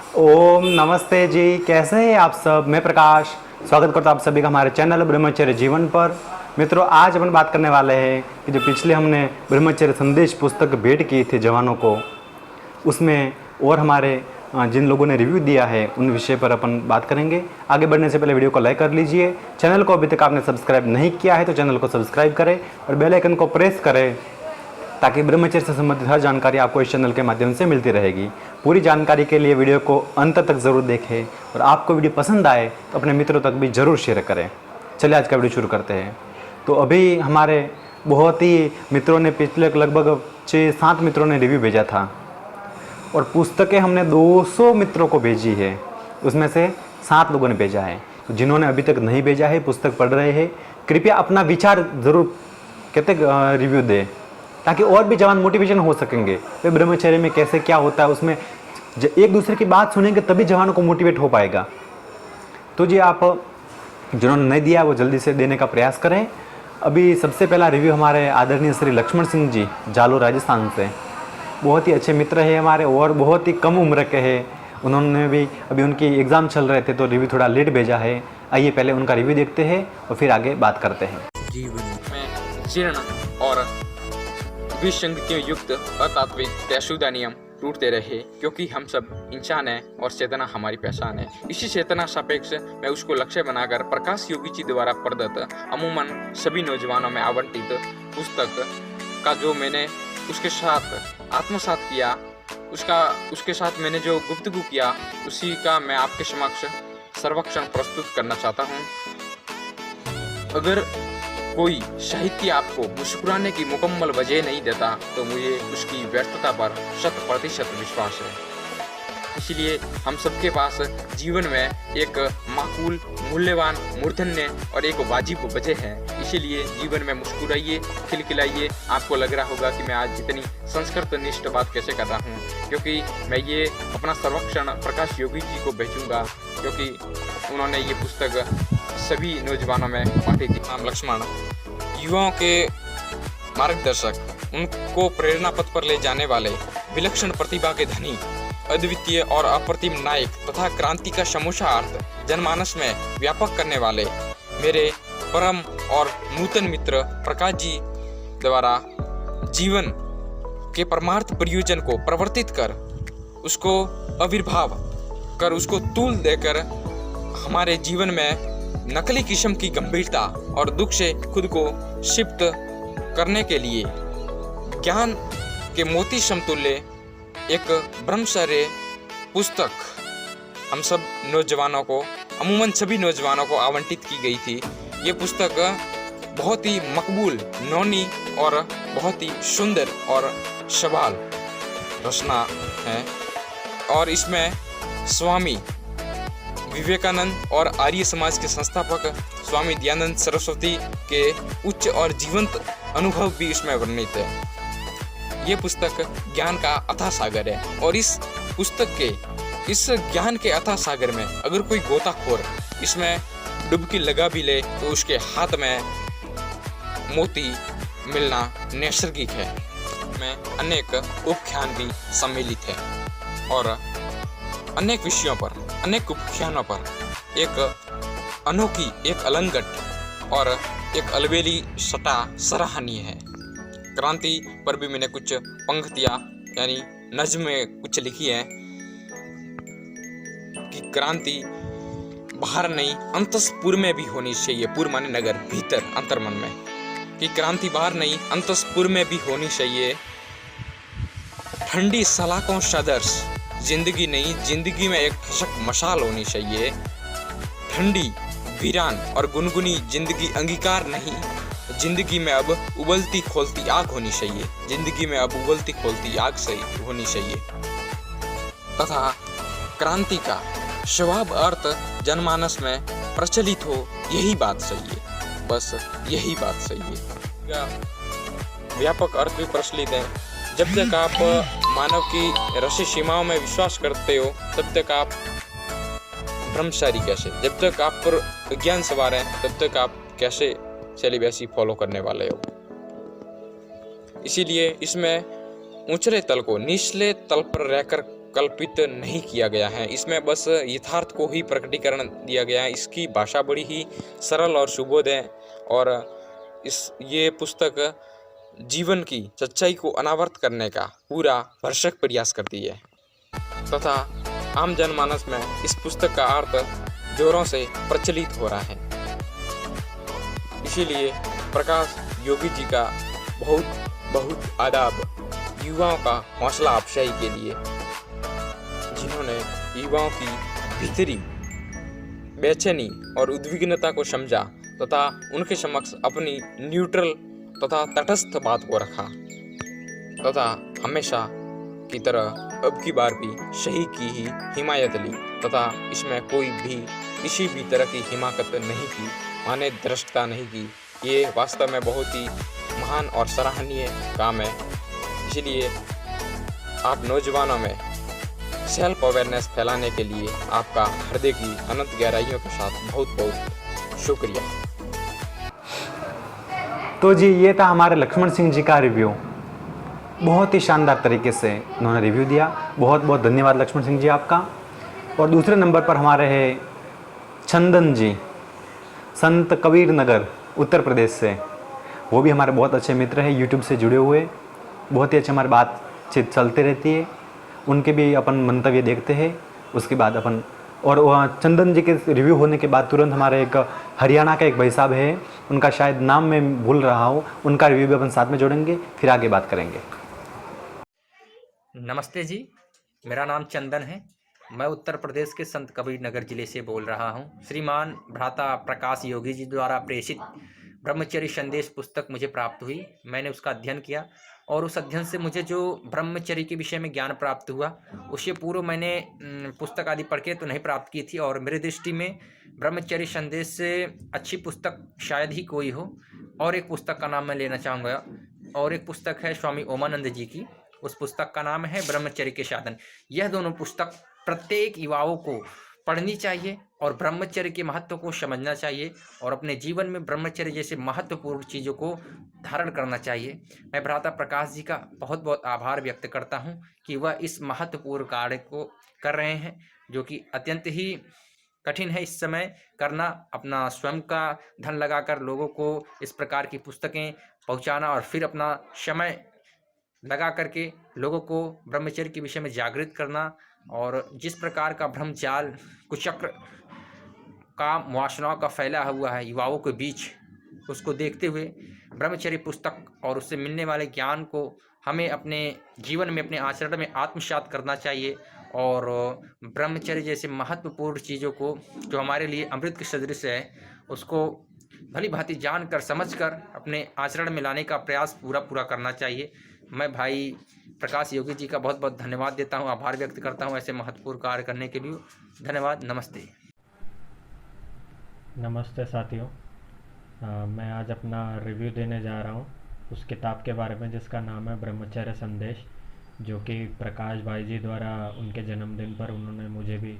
ओम नमस्ते जी, कैसे हैं आप सब। मैं प्रकाश स्वागत करता हूं आप सभी का हमारे चैनल ब्रह्मचर्य जीवन पर। मित्रों, आज अपन बात करने वाले हैं कि जो पिछले हमने ब्रह्मचर्य संदेश पुस्तक भेंट की थी जवानों को, उसमें और हमारे जिन लोगों ने रिव्यू दिया है उन विषय पर अपन बात करेंगे। आगे बढ़ने से पहले वीडियो को लाइक कर लीजिए। चैनल को अभी तक आपने सब्सक्राइब नहीं किया है तो चैनल को सब्सक्राइब करें और बेल आइकन को प्रेस करें ताकि ब्रह्मचर्य से संबंधित हर जानकारी आपको इस चैनल के माध्यम से मिलती रहेगी। पूरी जानकारी के लिए वीडियो को अंत तक ज़रूर देखें और आपको वीडियो पसंद आए तो अपने मित्रों तक भी ज़रूर शेयर करें। चलिए आज का वीडियो शुरू करते हैं। तो अभी हमारे बहुत ही मित्रों ने, पिछले लगभग 6-7 मित्रों ने रिव्यू भेजा था और पुस्तकें हमने 200 मित्रों को भेजी है, उसमें से 7 लोगों ने भेजा है। तो जिन्होंने अभी तक नहीं भेजा है, पुस्तक पढ़ रहे हैं, कृपया अपना विचार ज़रूर रिव्यू दें ताकि और भी जवान मोटिवेशन हो सकेंगे। वे ब्रह्मचर्य में कैसे क्या होता है, उसमें एक दूसरे की बात सुनेंगे तभी जवानों को मोटिवेट हो पाएगा। तो जी, आप जिन्होंने नहीं दिया वो जल्दी से देने का प्रयास करें। अभी सबसे पहला रिव्यू हमारे आदरणीय श्री लक्ष्मण सिंह जी, जालोर राजस्थान से। बहुत ही अच्छे मित्र हैं हमारे और बहुत ही कम उम्र के हैं। उन्होंने भी अभी उनकी एग्ज़ाम चल रहे थे तो रिव्यू थोड़ा लेट भेजा है। आइए पहले उनका रिव्यू देखते हैं और फिर आगे बात करते हैं। जीवन में जीर्ण और विसंगतियों युक्त अतात्विक तयशुदा नियम टूटते रहे, क्योंकि हम सब इंसान हैं और चेतना हमारी पहचान है। इसी चेतना सापेक्ष मैं उसको लक्ष्य बनाकर प्रकाश योगी जी द्वारा प्रदत्त अमूमन सभी नौजवानों में आवंटित पुस्तक का जो मैंने उसके साथ आत्मसात किया, उसके साथ मैंने जो गुफ्तगू किया, उसी का मैं आपके समक्ष सर्वक्षण प्रस्तुत करना चाहता हूँ। अगर कोई साहित्य आपको मुस्कुराने की मुकम्मल वजह नहीं देता तो मुझे उसकी व्यर्थता पर 100% विश्वास है। इसलिए हम सबके पास जीवन में एक माकूल, मूल्यवान, मूर्धन्य और एक वाजिब वजह है। इसीलिए जीवन में मुस्कुराइए, खिलखिलाइए। आपको लग रहा होगा कि मैं आज जितनी संस्कृत निष्ठ बात कैसे कर रहा हूँ, क्योंकि मैं ये अपना सर्वक्षण प्रकाश योगी जी को भेजूंगा, क्योंकि उन्होंने ये पुस्तक सभी नौजवानों में बांटी थी। नाम लक्ष्मण, युवाओं के मार्गदर्शक, उनको प्रेरणा पथ पर ले जाने वाले, विलक्षण प्रतिभा के धनी, अद्वितीय और अप्रतिम नायक तथा क्रांति का समूचा अर्थ जनमानस में व्यापक करने वाले मेरे परम और नूतन मित्र प्रकाश जी द्वारा जीवन के परमार्थ प्रयोजन को प्रवर्तित कर, उसको आविर्भाव कर, उसको तूल देकर हमारे जीवन में नकली किस्म की गंभीरता और दुख से खुद को शिफ्ट करने के लिए ज्ञान के मोती समतुल्य एक ब्रह्मचर्य पुस्तक हम सब नौजवानों को, अमूमन सभी नौजवानों को आवंटित की गई थी। ये पुस्तक बहुत ही मकबूल, नौनी और बहुत ही सुंदर और सवाल रचना है और इसमें स्वामी विवेकानंद और आर्य समाज के संस्थापक स्वामी दयानंद सरस्वती के उच्च और जीवंत अनुभव भी इसमें वर्णित है। ये पुस्तक ज्ञान का अथाह सागर है और इस पुस्तक के, इस ज्ञान के अथाह सागर में अगर कोई गोताखोर इसमें डुबकी लगा भी ले तो उसके हाथ में मोती मिलना नैसर्गिक है। में अनेक उपाख्यान भी सम्मिलित है और अनेक विषयों पर, अनेक उपाख्यानों पर एक अनोखी, एक अलंगट और एक अलबेली सटा सराहनीय है। क्रांति पर भी मैंने कुछ पंक्तियां यानी नज्में कुछ लिखी है कि क्रांति बाहर नहीं अंतस्पुर में भी होनी चाहिए। पुर माने नगर, भीतर, अंतर्मन में, कि क्रांति बाहर नहीं अंतस्पुर में भी होनी चाहिए। ठंडी सलाखों सदर्श जिंदगी नहीं, जिंदगी में एक ठसक मशाल होनी चाहिए। ठंडी, वीरान और गुनगुनी जिंदगी अंगीकार नहीं, जिंदगी में अब उबलती खोलती आग होनी चाहिए। जिंदगी में अब उबलती खोलती आग सही होनी चाहिए तथा क्रांति का स्वभाव अर्थ जनमानस में प्रचलित हो, यही बात सही है। बस यही बात सही है। व्यापक अर्थ भी प्रचलित है। जब तक आप मानव की रसी सीमाओं में विश्वास करते हो तब तक आप ब्रह्मचारी कैसे, जब तक आप पर विज्ञान सवार है तब तक आप कैसे सेलिबेसी फॉलो करने वाले हो। इसीलिए इसमें ऊंचले तल को निचले तल पर रहकर कल्पित नहीं किया गया है। इसमें बस यथार्थ को ही प्रकटीकरण दिया गया है। इसकी भाषा बड़ी ही सरल और सुबोध है और ये पुस्तक जीवन की सच्चाई को अनावृत करने का पूरा भरसक प्रयास करती है तथा आम जनमानस में इस पुस्तक का अर्थ जोरों से प्रचलित हो रहा है। इसीलिए प्रकाश योगी जी का बहुत बहुत आदाब युवाओं का हौसला अफजाई के लिए, जिन्होंने युवाओं की भीतरी बेचैनी और उद्विग्नता को समझा तथा उनके समक्ष अपनी न्यूट्रल तथा तटस्थ बात को रखा तथा हमेशा की तरह अब की बार भी सही की ही हिमायत ली तथा इसमें कोई भी किसी भी तरह की हिमाकत नहीं की, माने दृष्टता नहीं की। ये वास्तव में बहुत ही महान और सराहनीय काम है। इसलिए आप नौजवानों में सेल्फ अवेयरनेस फैलाने के लिए आपका हृदय की अनंत गहराइयों के साथ बहुत बहुत शुक्रिया। तो जी ये था हमारे लक्ष्मण सिंह जी का रिव्यू। बहुत ही शानदार तरीके से उन्होंने रिव्यू दिया। बहुत बहुत धन्यवाद लक्ष्मण सिंह जी आपका। और दूसरे नंबर पर हमारे हैं चंदन जी, संत कबीर नगर उत्तर प्रदेश से। वो भी हमारे बहुत अच्छे मित्र हैं, यूट्यूब से जुड़े हुए। बहुत ही अच्छी हमारी बातचीत चलती रहती है। उनके भी अपन मंतव्य देखते हैं, उसके बाद अपन और चंदन जी के रिव्यू होने के बाद तुरंत हमारे एक हरियाणा का एक भाई साहब है, उनका शायद नाम मैं भूल रहा हूँ, उनका रिव्यू भी अपन साथ में जोड़ेंगे, फिर आगे बात करेंगे। नमस्ते जी, मेरा नाम चंदन है। मैं उत्तर प्रदेश के संत कबीर नगर जिले से बोल रहा हूँ। श्रीमान भ्राता प्रकाश योगी जी द्वारा प्रेषित ब्रह्मचर्य संदेश पुस्तक मुझे प्राप्त हुई। मैंने उसका अध्ययन किया और उस अध्ययन से मुझे जो ब्रह्मचर्य के विषय में ज्ञान प्राप्त हुआ, उससे पूर्व मैंने पुस्तक आदि पढ़ के तो नहीं प्राप्त की थी। और मेरी दृष्टि में ब्रह्मचर्य संदेश से अच्छी पुस्तक शायद ही कोई हो। और एक पुस्तक का नाम मैं लेना चाहूँगा, और एक पुस्तक है स्वामी ओमानंद जी की। उस पुस्तक का नाम है ब्रह्मचर्य के साधन। यह दोनों पुस्तक प्रत्येक युवाओं को पढ़नी चाहिए और ब्रह्मचर्य के महत्व को समझना चाहिए और अपने जीवन में ब्रह्मचर्य जैसे महत्वपूर्ण चीज़ों को धारण करना चाहिए। मैं भ्राता प्रकाश जी का बहुत बहुत आभार व्यक्त करता हूँ कि वह इस महत्वपूर्ण कार्य को कर रहे हैं, जो कि अत्यंत ही कठिन है इस समय करना। अपना स्वयं का धन लगाकर लोगों को इस प्रकार की पुस्तकें पहुँचाना और फिर अपना समय लगा करके लोगों को ब्रह्मचर्य के विषय में जागृत करना, और जिस प्रकार का भ्रमजाल कुचक्र का वासनाओं का फैला हुआ है युवाओं के बीच, उसको देखते हुए ब्रह्मचर्य पुस्तक और उससे मिलने वाले ज्ञान को हमें अपने जीवन में अपने आचरण में आत्मसात करना चाहिए। और ब्रह्मचर्य जैसे महत्वपूर्ण चीज़ों को जो हमारे लिए अमृत के सदृश है, उसको भली भांति जानकर समझकर अपने आचरण में लाने का प्रयास पूरा करना चाहिए। मैं भाई प्रकाश योगी जी का बहुत बहुत धन्यवाद देता हूँ, आभार व्यक्त करता हूँ ऐसे महत्वपूर्ण कार्य करने के लिए। धन्यवाद, नमस्ते। नमस्ते साथियों, मैं आज अपना रिव्यू देने जा रहा हूँ उस किताब के बारे में जिसका नाम है ब्रह्मचर्य संदेश, जो कि प्रकाश भाई जी द्वारा उनके जन्मदिन पर उन्होंने मुझे भी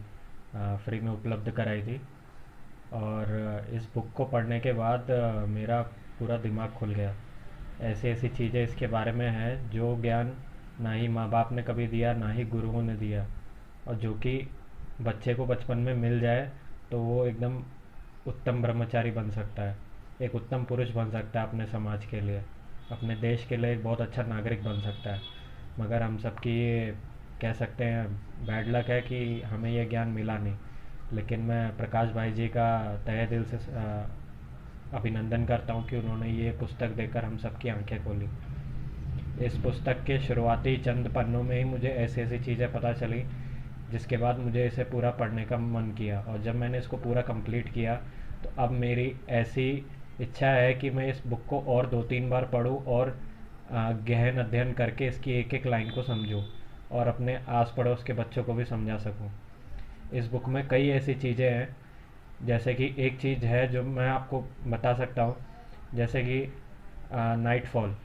फ्री में उपलब्ध कराई थी। और इस बुक को पढ़ने के बाद मेरा पूरा दिमाग खुल गया। ऐसी ऐसी चीज़ें इसके बारे में हैं जो ज्ञान ना ही माँ बाप ने कभी दिया, ना ही गुरुओं ने दिया, और जो कि बच्चे को बचपन में मिल जाए तो वो एकदम उत्तम ब्रह्मचारी बन सकता है, एक उत्तम पुरुष बन सकता है अपने समाज के लिए, अपने देश के लिए एक बहुत अच्छा नागरिक बन सकता है। मगर हम सबकी ये कह सकते हैं बैड लक है कि हमें ये ज्ञान मिला नहीं। लेकिन मैं प्रकाश भाई जी का तहे दिल से अभिनंदन करता हूँ कि उन्होंने ये पुस्तक देकर हम सबकी आंखें खोली। इस पुस्तक के शुरुआती चंद पन्नों में ही मुझे ऐसी ऐसी चीज़ें पता चली, जिसके बाद मुझे इसे पूरा पढ़ने का मन किया। और जब मैंने इसको पूरा कंप्लीट किया तो अब मेरी ऐसी इच्छा है कि मैं इस बुक को और 2-3 बार पढूं और गहन अध्ययन करके इसकी एक एक लाइन को समझूं और अपने आस पड़ोस के बच्चों को भी समझा सकूं। इस बुक में कई ऐसी चीज़ें हैं, जैसे कि एक चीज़ है जो मैं आपको बता सकता हूँ, जैसे कि नाइटफॉल,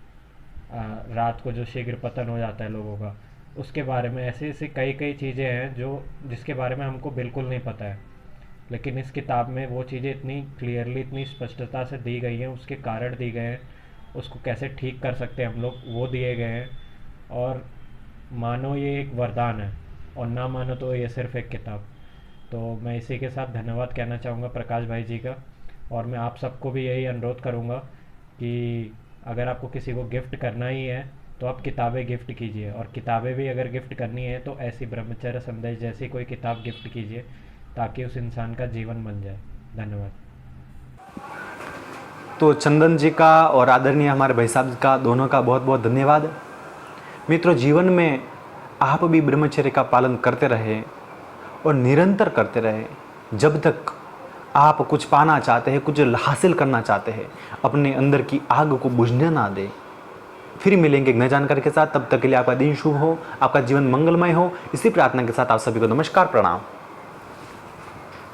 रात को जो शीघ्र पतन हो जाता है लोगों का, उसके बारे में ऐसी ऐसी कई कई चीज़ें हैं जो जिसके बारे में हमको बिल्कुल नहीं पता है। लेकिन इस किताब में वो चीज़ें इतनी क्लियरली, इतनी स्पष्टता से दी गई हैं, उसके कारण दिए गए हैं, उसको कैसे ठीक कर सकते हैं हम लोग वो दिए गए हैं। और मानो ये एक वरदान है और ना मानो तो ये सिर्फ एक किताब। तो मैं इसी के साथ धन्यवाद कहना चाहूँगा प्रकाश भाई जी का। और मैं आप सबको भी यही अनुरोध करूँगा कि अगर आपको किसी को गिफ्ट करना ही है तो आप किताबें गिफ्ट कीजिए, और किताबें भी अगर गिफ्ट करनी है तो ऐसी ब्रह्मचर्य संदेश जैसी कोई किताब गिफ्ट कीजिए, ताकि उस इंसान का जीवन बन जाए। धन्यवाद। तो चंदन जी का और आदरणीय हमारे भाई साहब का दोनों का बहुत बहुत धन्यवाद। मित्रों, जीवन में आप भी ब्रह्मचर्य का पालन करते रहे और निरंतर करते रहे। जब तक आप कुछ पाना चाहते हैं, कुछ हासिल करना चाहते हैं, अपने अंदर की आग को बुझने ना दें। फिर मिलेंगे एक नई जानकारी के साथ। तब तक के लिए आपका दिन शुभ हो, आपका जीवन मंगलमय हो। इसी प्रार्थना के साथ आप सभी को नमस्कार, प्रणाम।